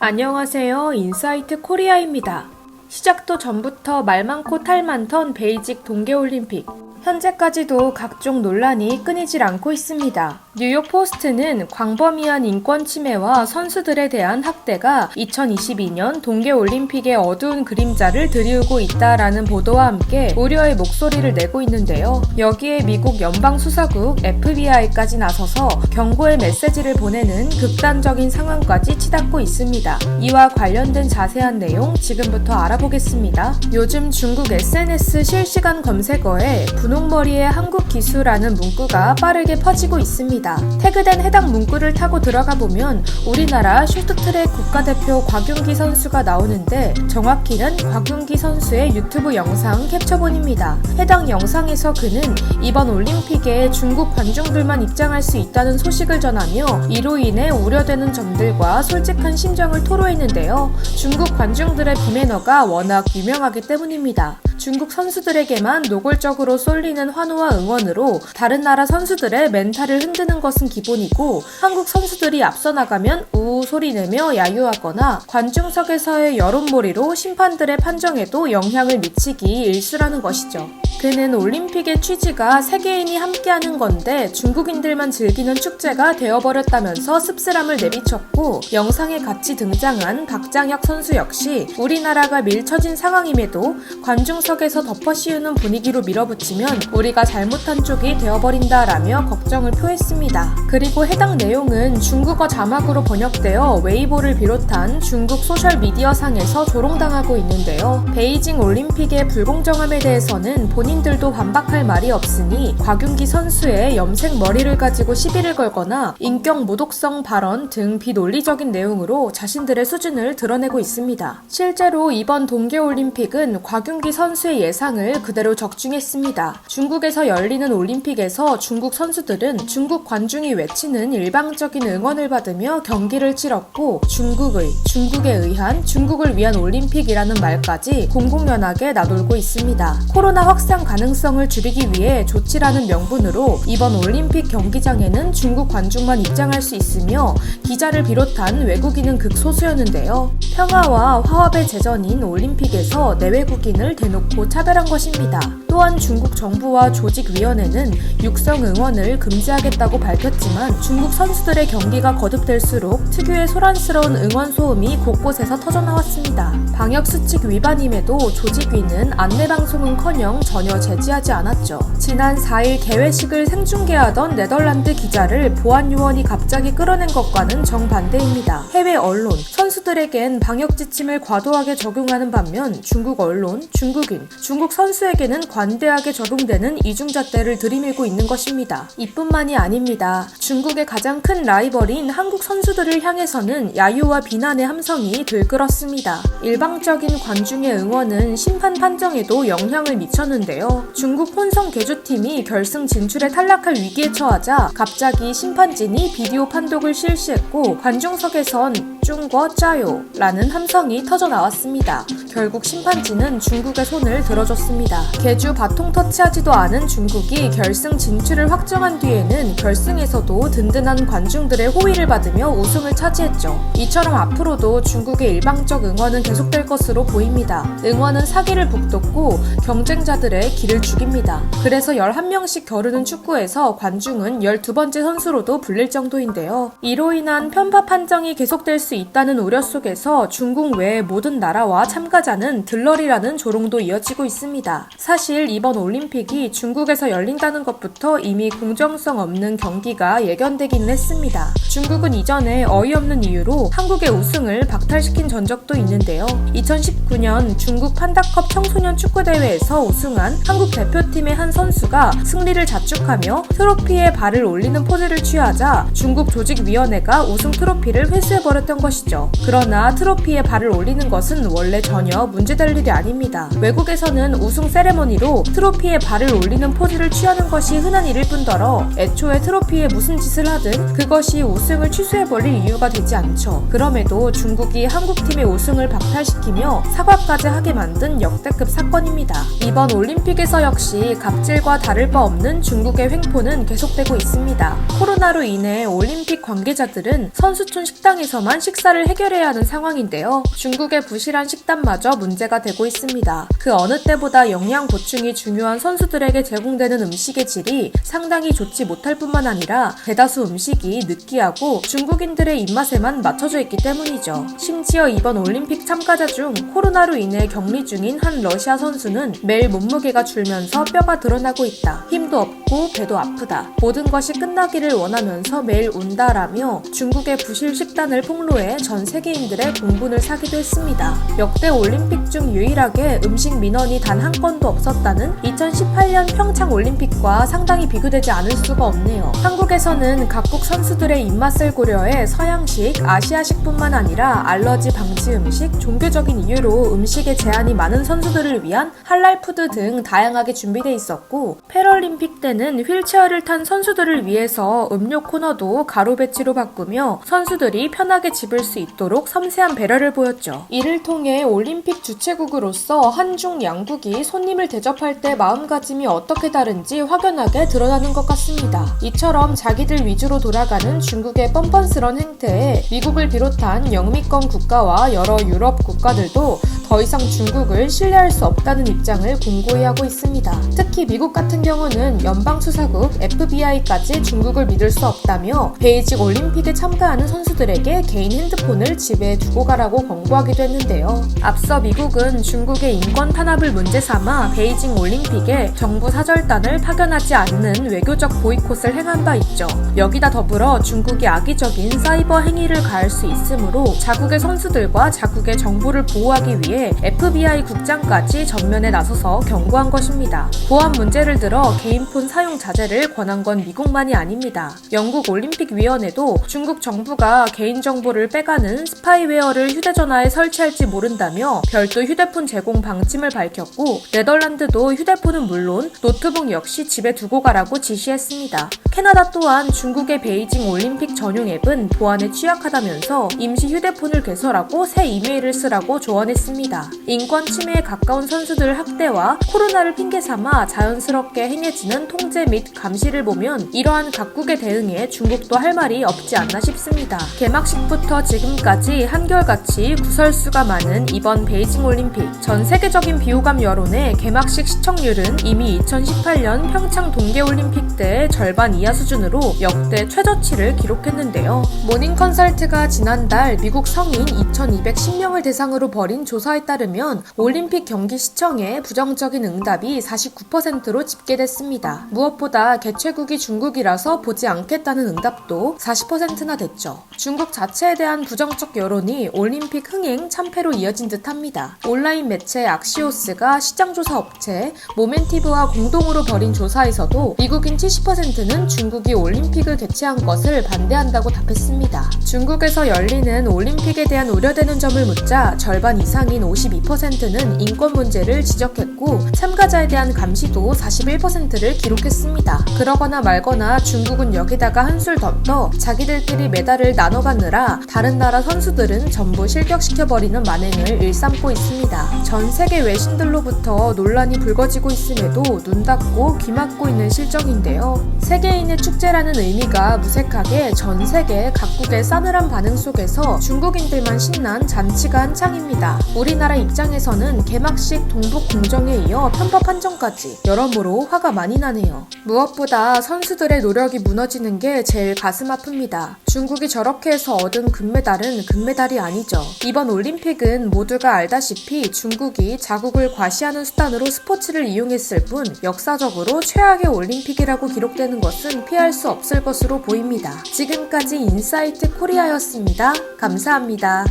안녕하세요. 인사이트 코리아입니다. 시작도 전부터 말 많고 탈 많던 베이직 동계올림픽. 현재까지도 각종 논란이 끊이질 않고 있습니다. 뉴욕 포스트는 광범위한 인권 침해와 선수들에 대한 학대가 2022년 동계올림픽의 어두운 그림자를 드리우고 있다라는 보도와 함께 우려의 목소리를 내고 있는데요. 여기에 미국 연방수사국 FBI까지 나서서 경고의 메시지를 보내는 극단적인 상황까지 치닫고 있습니다. 이와 관련된 자세한 내용 지금부터 알아보겠습니다. 요즘 중국 SNS 실시간 검색어에 분홍머리의 한국 기수라는 문구가 빠르게 퍼지고 있습니다. 태그된 해당 문구를 타고 들어가 보면 우리나라 쇼트트랙 국가대표 곽윤기 선수가 나오는데 정확히는 곽윤기 선수의 유튜브 영상 캡처본입니다. 해당 영상에서 그는 이번 올림픽에 중국 관중들만 입장할 수 있다는 소식을 전하며 이로 인해 우려되는 점들과 솔직한 심정을 토로했는데요. 중국 관중들의 비매너가 워낙 유명하기 때문입니다. 중국 선수들에게만 노골적으로 쏠리는 환호와 응원으로 다른 나라 선수들의 멘탈을 흔드는 것은 기본이고 한국 선수들이 앞서 나가면 우우 소리내며 야유하거나 관중석에서의 여론몰이로 심판들의 판정에도 영향을 미치기 일쑤라는 것이죠. 그는 올림픽의 취지가 세계인이 함께하는 건데 중국인들만 즐기는 축제가 되어버렸다면서 씁쓸함을 내비쳤고 영상에 같이 등장한 박장혁 선수 역시 우리나라가 밀쳐진 상황임에도 관중석에서 덮어씌우는 분위기로 밀어붙이면 우리가 잘못한 쪽이 되어버린다라며 걱정을 표했습니다. 그리고 해당 내용은 중국어 자막으로 번역되어 웨이보를 비롯한 중국 소셜미디어상에서 조롱당하고 있는데요. 베이징 올림픽의 불공정함에 대해서는 본인들도 반박할 말이 없으니 곽윤기 선수의 염색 머리를 가지고 시비를 걸거나 인격 모독성 발언 등 비논리적인 내용으로 자신들의 수준을 드러내고 있습니다. 실제로 이번 동계올림픽은 곽윤기 선수의 예상을 그대로 적중했습니다. 중국에서 열리는 올림픽에서 중국 선수들은 중국 관중이 외치는 일방적인 응원을 받으며 경기를 치렀고 중국에 의한 중국을 위한 올림픽이라는 말까지 공공연하게 나돌고 있습니다. 코로나 확산 가능성을 줄이기 위해 조치라는 명분으로 이번 올림픽 경기장에는 중국 관중만 입장할 수 있으며 기자를 비롯한 외국인은 극소수였는데요. 평화와 화합의 제전인 올림픽에서 내외국인을 대놓고 차별한 것입니다. 또한 중국 정부와 조직위원회는 육성 응원을 금지하겠다고 밝혔지만 중국 선수들의 경기가 거듭될수록 특유의 소란스러운 응원 소음이 곳곳에서 터져나왔습니다. 방역수칙 위반임에도 조직위는 안내방송은커녕 전혀 제지하지 않았죠. 지난 4일 개회식을 생중계하던 네덜란드 기자를 보안요원이 갑자기 끌어낸 것과는 정반대입니다. 해외 언론, 선수들에겐 방역 지침을 과도하게 적용하는 반면 중국 언론, 중국인, 중국 선수에게는 관대하게 적용되는 이중잣대를 들이밀고 있는 것입니다. 이뿐만이 아닙니다. 중국의 가장 큰 라이벌인 한국 선수들을 향해서는 야유와 비난의 함성이 들끓었습니다. 일방적인 관중의 응원은 심판 판정에도 영향을 미쳤는데요. 중국 혼성 개주팀이 결승 진출에 탈락할 위기에 처하자 갑자기 심판진이 비디오 판독을 실시했고 관중석에선 중거 짜요 라는 함성이 터져나왔습니다. 결국 심판진은 중국의 손을 들어줬습니다. 개주 바통 터치하지도 않은 중국이 결승 진출을 확정한 뒤에는 결승에서도 든든한 관중들의 호의를 받으며 우승을 차지했죠. 이처럼 앞으로도 중국의 일방적 응원은 계속될 것으로 보입니다. 응원은 사기를 북돋고 경쟁자들의 기를 죽입니다. 그래서 11명씩 겨루는 축구에서 관중은 12번째 선수로도 불릴 정도인데요. 이로 인한 편파 판정이 계속될 수 있다는 우려 속에서 중국 외의 모든 나라와 참가자는 들러리라는 조롱도 이어지고 있습니다. 사실 이번 올림픽이 중국에서 열린다는 것부터 이미 공정성 없는 경기가 예견되기는 했습니다. 중국은 이전에 어이없는 이유로 한국의 우승을 박탈시킨 전적도 있는데요. 2019년 중국 판다컵 청소년 축구대회에서 우승한 한국 대표팀의 한 선수가 승리를 자축하며 트로피에 발을 올리는 포즈를 취하자 중국 조직위원회가 우승 트로피를 회수해버렸던 것이죠. 그러나 트로피에 발을 올리는 것은 원래 전혀 문제될 일이 아닙니다. 외국에서는 우승 세레머니로 트로피에 발을 올리는 포즈를 취하는 것이 흔한 일일 뿐더러 애초에 트로피에 무슨 짓을 하든 그것이 우승을 취소해버릴 이유가 되지 않죠. 그럼에도 중국이 한국팀의 우승을 박탈시키며 사과까지 하게 만든 역대급 사건입니다. 이번 올림픽에서 역시 갑질과 다를 바 없는 중국의 횡포는 계속되고 있습니다. 코로나로 인해 올림픽 관계자들은 선수촌 식당에서만 식사를 해결해야 하는 상황인데요. 중국의 부실한 식단마저 문제가 되고 있습니다. 그 어느 때보다 영양 보충이 중요한 선수들에게 제공되는 음식의 질이 상당히 좋지 못할 뿐만 아니라 대다수 음식이 느끼하고 중국인들의 입맛에만 맞춰져 있기 때문이죠. 심지어 이번 올림픽 참가자 중 코로나로 인해 격리 중인 한 러시아 선수는 매일 몸무게가 줄면서 뼈가 드러나고 있다. 힘도 없고 배도 아프다. 모든 것이 끝나기를 원하면서 매일 운다라며 중국의 부실 식단을 폭로해 전 세계인들의 공분을 사기도 했습니다. 역대 올림픽 중 유일하게 음식 민원이 단 한 건도 없었다는 2018년 평창 올림픽과 상당히 비교되지 않을 수가 없네요. 한국에서는 각국 선수들의 입맛을 고려해 서양식, 아시아식뿐만 아니라 알러지 방지 음식, 종교적인 이유로 음식에 제한이 많은 선수들을 위한 할랄 푸드 등 다양하게 준비돼 있었고, 패럴림픽 때는 휠체어를 탄 선수들을 위해서 음료 코너도 가로 배치로 바꾸며 선수들이 편하게 집을 수 있도록 섬세한 배려를 보였죠. 이를 통해 올림픽 주최국으로서 한중 양국이 손님을 대접할 때 마음가짐이 어떻게 다른지 확연하게 드러나는 것 같습니다. 이처럼 자기들 위주로 돌아가는 중국의 뻔뻔스런 행태에 미국을 비롯한 영미권 국가와 여러 유럽 국가들도 더 이상 중국을 신뢰할 수 없다는 입장을 공고히 하고 있습니다. 특히 미국 같은 경우는 연방수사국 FBI까지 중국을 믿을 수 없다며 베이징 올림픽에 참가하는 선수들에게 개인 핸드폰을 집에 두고 가라고 권고하기도 했는데요. 앞서 미국은 중국의 인권 탄압을 문제 삼아 베이징 올림픽에 정부 사절단을 파견하지 않는 외교적 보이콧을 행한 바 있죠. 여기다 더불어 중국이 악의적인 사이버 행위를 가할 수 있으므로 자국의 선수들과 자국의 정보를 보호하기 위해 FBI 국장까지 전면에 나서서 경고한 것입니다. 보안 문제를 들어 개인폰 사용 자제를 권한 건 미국만이 아닙니다. 영국 올림픽위원회도 중국 정부가 개인정보를 빼가는 스파이웨어를 휴대전화에 설치할지 모른다며 별도 휴대폰 제공 방침을 밝혔고, 네덜란드도 휴대폰은 물론 노트북 역시 집에 두고 가라고 지시했습니다. 캐나다 또한 중국의 베이징 올림픽 전용 앱은 보안에 취약하다면서 임시 휴대폰을 개설하고 새 이메일을 쓰라고 조언했습니다. 인권 침해에 가까운 선수들 학대와 코로나를 핑계삼아 자연스럽게 행해지는 통제 및 감시를 보면 이러한 각국의 대응에 중국도 할 말이 없지 않나 싶습니다. 개막식부터 지금까지 한결같이 구설수가 많은 이번 베이징 올림픽, 전 세계적인 비호감 여론에 개막식 시청률은 이미 2018년 평창 동계올림픽 때의 절반 이하 수준으로 역대 최저치를 기록했는데요. 모닝컨설트가 지난달 미국 성인 2,210명을 대상으로 벌인 조사에 따르면 올림픽 경기 시청에 부정적인 응답이 49%로 집계됐습니다. 무엇보다 개최국이 중국이라서 보지 않겠다는 응답도 40%나 됐죠. 중국 자체에 대한 부정적 여론이 올림픽 흥행 참패로 이어진 듯합니다. 온라인 매체 악시오스가 시장조사 업체 모멘티브와 공동으로 벌인 조사에서도 미국인 70%는 중국이 올림픽을 개최한 것을 반대한다고 답했습니다. 중국에서 열리는 올림픽에 대한 우려되는 점을 묻자 절반 이상인 52%는 인권 문제를 지적했고, 참가자에 대한 감시도 41%를 기록했습니다. 그러거나 말거나 중국은 여기다가 한술 더 떠 자기들끼리 메달을 나눠 갖느라 다른 나라 선수들은 전부 실격시켜버리는 만행을 일삼고 있습니다. 전 세계 외신들로부터 논란이 불거지고 있음에도 눈 닫고 귀 막고 있는 실정인데요. 세계인의 축제라는 의미가 무색하게 전 세계 각국의 싸늘한 반응 속에서 중국인들만 신난 잔치가 한창입니다. 우리나라 입장에서는 개막식 동북 공정에 이어 편법 판정까지 여러모로 화가 많이 나네요. 무엇보다 선수들의 노력이 무너지는 게 제일 가슴 아픕니다. 중국이 저렇게 해서 얻은 금메달은 금메달이 아니죠. 이번 올림픽은 모두가 알다시피 중국이 자국을 과시하는 수단으로 스포츠를 이용했을 뿐 역사적으로 최악의 올림픽이라고 기록되는 것은 피할 수 없을 것으로 보입니다. 지금까지 인사이트 코리아였습니다. 감사합니다.